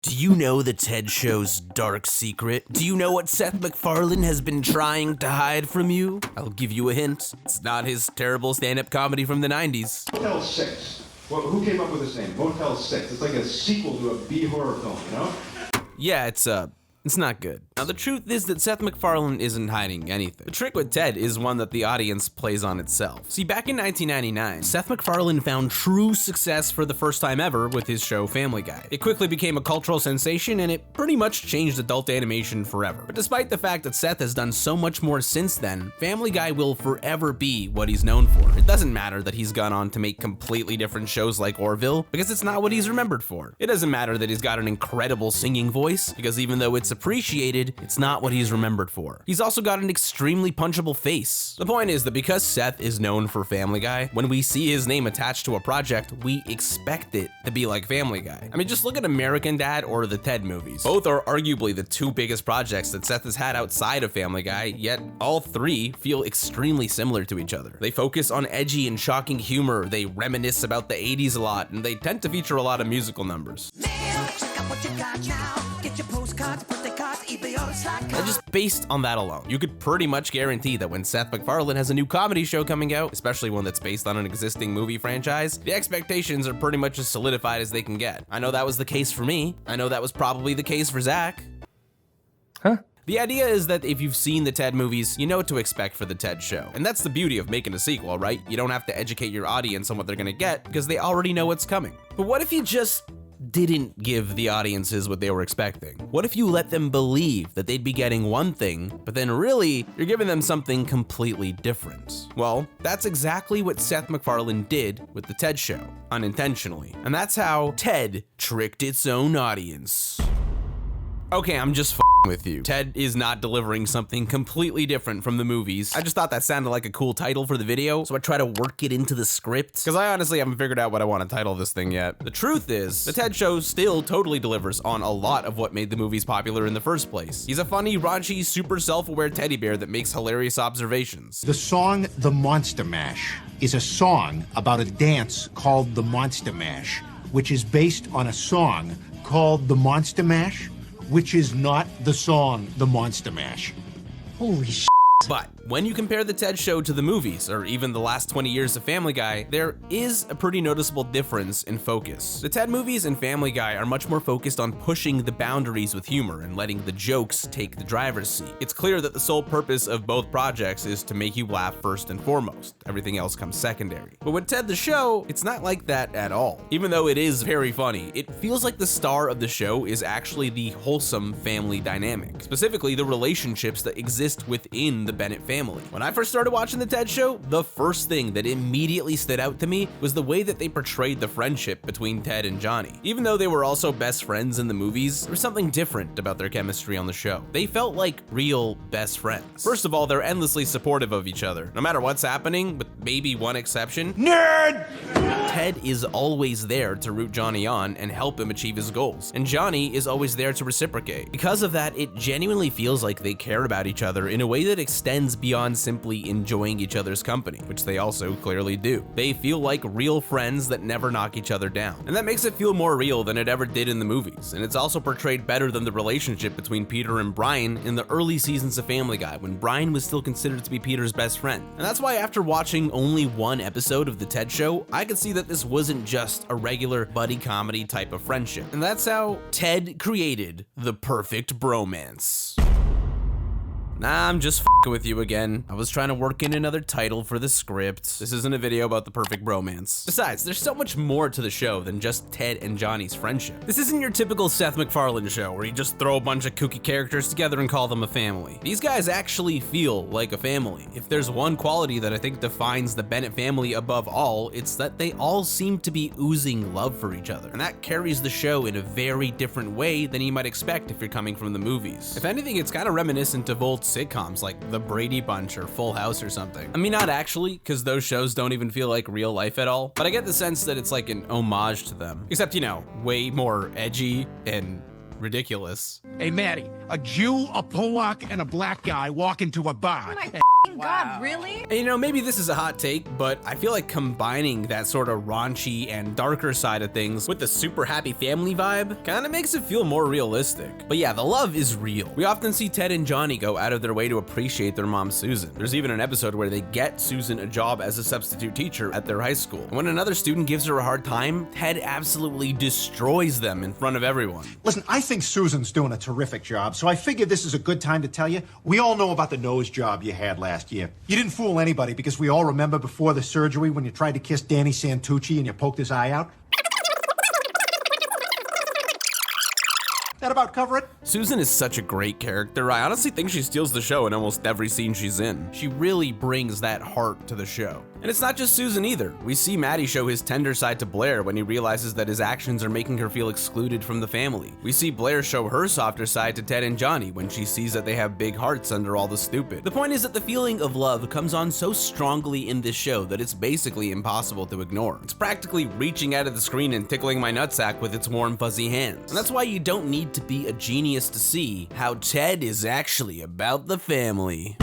Do you know the TED Show's dark secret? Do you know what Seth MacFarlane has been trying to hide from you? I'll give you a hint. It's not his terrible stand-up comedy from the 90s. Motel 6. Well, who came up with this name? Motel 6. It's like a sequel to a B horror film, you know? Yeah, it's not good. Now, the truth is that Seth MacFarlane isn't hiding anything. The trick with TED is one that the audience plays on itself. See, back in 1999, Seth MacFarlane found true success for the first time ever with his show Family Guy. It quickly became a cultural sensation, and it pretty much changed adult animation forever. But despite the fact that Seth has done so much more since then, Family Guy will forever be what he's known for. It doesn't matter that he's gone on to make completely different shows like Orville, because it's not what he's remembered for. It doesn't matter that he's got an incredible singing voice, because even though it's appreciated, it's not what he's remembered for. He's also got an extremely punchable face. The point is that because Seth is known for Family Guy, when we see his name attached to a project, we expect it to be like Family Guy. I mean, just look at American Dad or the TED movies. Both are arguably the two biggest projects that Seth has had outside of Family Guy, yet all three feel extremely similar to each other. They focus on edgy and shocking humor, they reminisce about the 80s a lot, and they tend to feature a lot of musical numbers. And just based on that alone, you could pretty much guarantee that when Seth MacFarlane has a new comedy show coming out, especially one that's based on an existing movie franchise, the expectations are pretty much as solidified as they can get. I know that was the case for me. I know that was probably the case for Zach. Huh? The idea is that if you've seen the TED movies, you know what to expect for the TED show. And that's the beauty of making a sequel, right? You don't have to educate your audience on what they're gonna get because they already know what's coming. But what if you just didn't give the audiences what they were expecting? What if you let them believe that they'd be getting one thing, but then really, you're giving them something completely different? Well, that's exactly what Seth MacFarlane did with the TED show, unintentionally. And that's how TED tricked its own audience. Okay, I'm just with you. TED is not delivering something completely different from the movies. I just thought that sounded like a cool title for the video, so I try to work it into the script, because I honestly haven't figured out what I want to title this thing yet. The truth is, the TED show still totally delivers on a lot of what made the movies popular in the first place. He's a funny, raunchy, super self-aware teddy bear that makes hilarious observations. The song The Monster Mash is a song about a dance called the Monster Mash, which is based on a song called The Monster Mash, which is not the song The Monster Mash. Holy shit. But when you compare the TED show to the movies, or even the last 20 years of Family Guy, there is a pretty noticeable difference in focus. The TED movies and Family Guy are much more focused on pushing the boundaries with humor and letting the jokes take the driver's seat. It's clear that the sole purpose of both projects is to make you laugh first and foremost. Everything else comes secondary. But with TED the show, it's not like that at all. Even though it is very funny, it feels like the star of the show is actually the wholesome family dynamic, specifically the relationships that exist within the Bennett family. When I first started watching the TED show, the first thing that immediately stood out to me was the way that they portrayed the friendship between Ted and Johnny. Even though they were also best friends in the movies, there was something different about their chemistry on the show. They felt like real best friends. First of all, they're endlessly supportive of each other, no matter what's happening, with maybe one exception. Nerd! Ted is always there to root Johnny on and help him achieve his goals, and Johnny is always there to reciprocate. Because of that, it genuinely feels like they care about each other in a way that extends beyond simply enjoying each other's company, which they also clearly do. They feel like real friends that never knock each other down, and that makes it feel more real than it ever did in the movies, and it's also portrayed better than the relationship between Peter and Brian in the early seasons of Family Guy, when Brian was still considered to be Peter's best friend. And that's why after watching only one episode of the TED show, I could see that this wasn't just a regular buddy comedy type of friendship. And that's how TED created the perfect bromance. Nah, I'm just f***ing with you again. I was trying to work in another title for the script. This isn't a video about the perfect bromance. Besides, there's so much more to the show than just Ted and Johnny's friendship. This isn't your typical Seth MacFarlane show where you just throw a bunch of kooky characters together and call them a family. These guys actually feel like a family. If there's one quality that I think defines the Bennett family above all, it's that they all seem to be oozing love for each other. And that carries the show in a very different way than you might expect if you're coming from the movies. If anything, it's kind of reminiscent of old sitcoms like The Brady Bunch or Full House or something. I mean, not actually, because those shows don't even feel like real life at all, but I get the sense that it's like an homage to them. Except, you know, way more edgy and ridiculous. Hey, Maddie, a Jew, a Polak, and a black guy walk into a bar. My God, really? And you know, maybe this is a hot take, but I feel like combining that sort of raunchy and darker side of things with the super happy family vibe kind of makes it feel more realistic. But yeah, the love is real. We often see Ted and Johnny go out of their way to appreciate their mom Susan. There's even an episode where they get Susan a job as a substitute teacher at their high school. And when another student gives her a hard time, Ted absolutely destroys them in front of everyone. Listen, I think Susan's doing a terrific job, so I figured this is a good time to tell you. We all know about the nose job you had last year. You didn't fool anybody because we all remember before the surgery when you tried to kiss Danny Santucci and you poked his eye out. That about cover it? Susan is such a great character. I honestly think she steals the show in almost every scene she's in. She really brings that heart to the show. And it's not just Susan either. We see Maddie show his tender side to Blair when he realizes that his actions are making her feel excluded from the family. We see Blair show her softer side to Ted and Johnny when she sees that they have big hearts under all the stupid. The point is that the feeling of love comes on so strongly in this show that it's basically impossible to ignore. It's practically reaching out of the screen and tickling my nutsack with its warm fuzzy hands. And that's why you don't need to be a genius to see how Ted is actually about the family.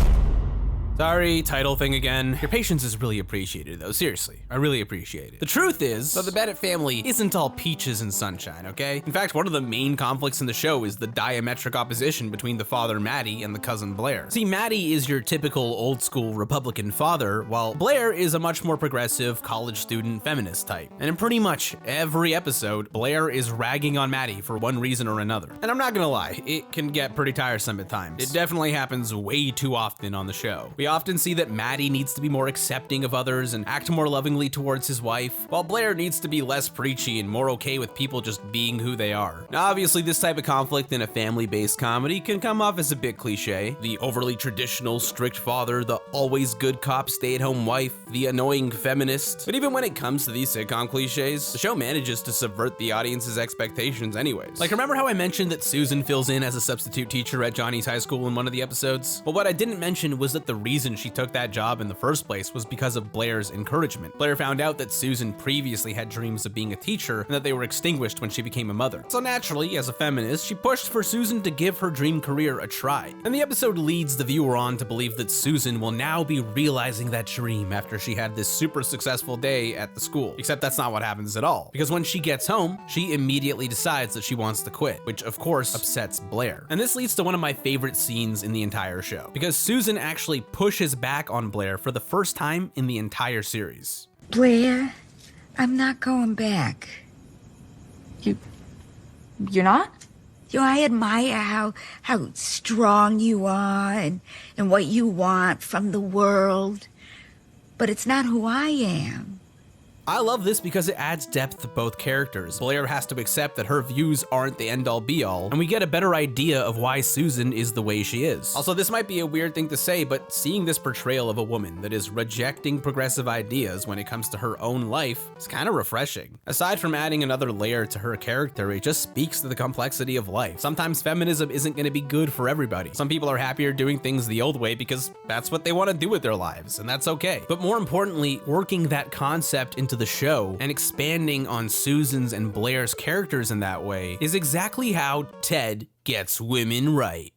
Sorry, title thing again. Your patience is really appreciated though, seriously. I really appreciate it. The truth is, the Bennett family isn't all peaches and sunshine, okay? In fact, one of the main conflicts in the show is the diametric opposition between the father Maddie and the cousin Blair. See, Maddie is your typical old school Republican father, while Blair is a much more progressive college student feminist type. And in pretty much every episode, Blair is ragging on Maddie for one reason or another. And I'm not gonna lie, it can get pretty tiresome at times. It definitely happens way too often on the show. We often see that Maddie needs to be more accepting of others and act more lovingly towards his wife, while Blair needs to be less preachy and more okay with people just being who they are. Now, obviously, this type of conflict in a family-based comedy can come off as a bit cliche. The overly traditional strict father, the always good cop stay-at-home wife, the annoying feminist. But even when it comes to these sitcom cliches, the show manages to subvert the audience's expectations anyways. Like, remember how I mentioned that Susan fills in as a substitute teacher at Johnny's high school in one of the episodes? Well, what I didn't mention was that the reason she took that job in the first place was because of Blair's encouragement. Blair found out that Susan previously had dreams of being a teacher and that they were extinguished when she became a mother. So naturally, as a feminist, she pushed for Susan to give her dream career a try. And the episode leads the viewer on to believe that Susan will now be realizing that dream after she had this super successful day at the school. Except that's not what happens at all. Because when she gets home, she immediately decides that she wants to quit, which of course upsets Blair. And this leads to one of my favorite scenes in the entire show, because Susan actually pushes back on Blair for the first time in the entire series. Blair, I'm not going back. You're not? You know, I admire how strong you are and what you want from the world, but it's not who I am. I love this because it adds depth to both characters. Blair has to accept that her views aren't the end-all be-all, and we get a better idea of why Susan is the way she is. Also, this might be a weird thing to say, but seeing this portrayal of a woman that is rejecting progressive ideas when it comes to her own life is kind of refreshing. Aside from adding another layer to her character, it just speaks to the complexity of life. Sometimes feminism isn't going to be good for everybody. Some people are happier doing things the old way because that's what they want to do with their lives, and that's okay. But more importantly, working that concept into the show and expanding on Susan's and Blair's characters in that way is exactly how Ted gets women right.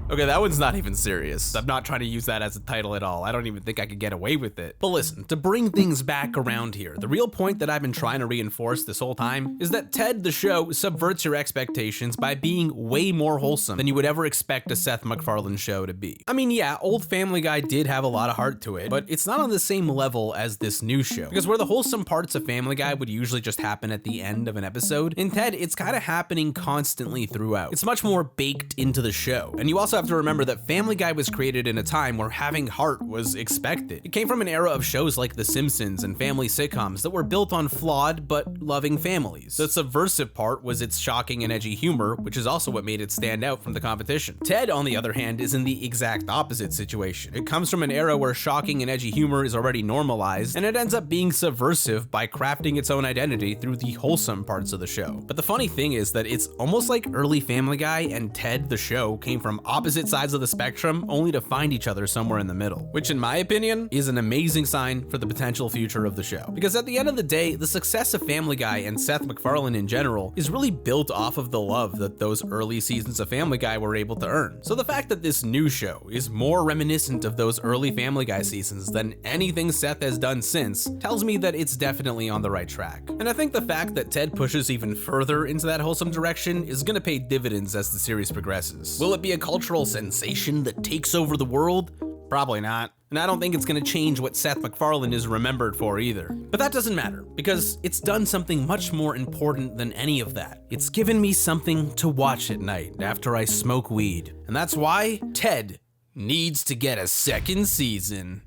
Okay, that one's not even serious. I'm not trying to use that as a title at all. I don't even think I could get away with it. But listen, to bring things back around here, the real point that I've been trying to reinforce this whole time is that Ted the show subverts your expectations by being way more wholesome than you would ever expect a Seth MacFarlane show to be. I mean, yeah, old Family Guy did have a lot of heart to it, but it's not on the same level as this new show. Because where the wholesome parts of Family Guy would usually just happen at the end of an episode, in Ted, it's kind of happening constantly throughout. It's much more baked into the show. And you also have to remember that Family Guy was created in a time where having heart was expected. It came from an era of shows like The Simpsons and family sitcoms that were built on flawed but loving families. The subversive part was its shocking and edgy humor, which is also what made it stand out from the competition. Ted, on the other hand, is in the exact opposite situation. It comes from an era where shocking and edgy humor is already normalized, and it ends up being subversive by crafting its own identity through the wholesome parts of the show. But the funny thing is that it's almost like early Family Guy and Ted the show came from opposite opposite sides of the spectrum only to find each other somewhere in the middle, which in my opinion is an amazing sign for the potential future of the show. Because at the end of the day, the success of Family Guy and Seth MacFarlane in general is really built off of the love that those early seasons of Family Guy were able to earn. So the fact that this new show is more reminiscent of those early Family Guy seasons than anything Seth has done since tells me that it's definitely on the right track. And I think the fact that Ted pushes even further into that wholesome direction is gonna pay dividends as the series progresses. Will it be a cultural sensation that takes over the world? Probably not. And I don't think it's gonna change what Seth MacFarlane is remembered for either. But that doesn't matter, because it's done something much more important than any of that. It's given me something to watch at night after I smoke weed. And that's why Ted needs to get a second season.